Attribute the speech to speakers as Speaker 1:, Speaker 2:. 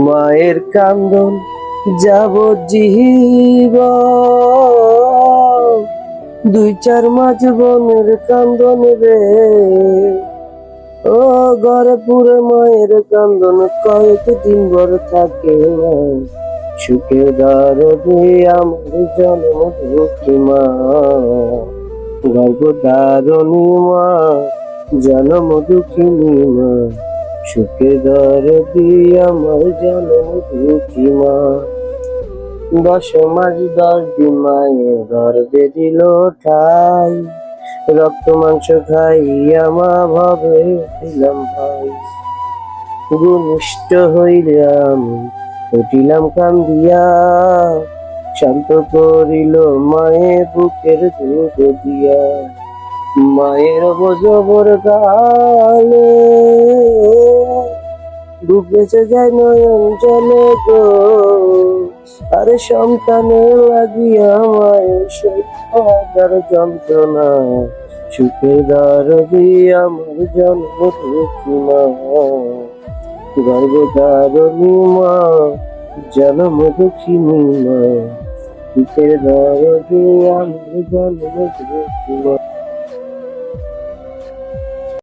Speaker 1: মায়ের কান্দন যাবজ্জীব, দুই চার মাঝ বোনের কান্দন রে। ও ঘরে পুরে মায়ের কান্দন কয়েকদিন ভর থাকে না। সুখে দরদে আমার জন্ম দুঃখী মা, গর্ভধারণী মা, জন্ম দুঃখিনী মা। সুখে দরদি আমার জন্ম দুঃখী মা। 10 মাস 10 দিন মায়ের গর্ভে দিল ঠাই, রক্ত মাংস খাইয়া মা ভাবে দিলাম ভাই। ভূমিষ্ঠ হইলাম উঠিলাম কান্দিয়া, শান্ত করিল মায়ের বুকের দুধ দিয়া। মায়ের বজবর গালে বুক বেঁচে যায় নয়ন জলে গো। আরে সন্তানের লাগিয়া মায়ের সইবার যন্ত্রণা। সুখের দরদি আমার জন্ম দুঃখী মা, গর্ভধারণী মা, জন্ম দুঃখিনী মা। সুখের দরদি আমার জন্ম দুঃখী মা।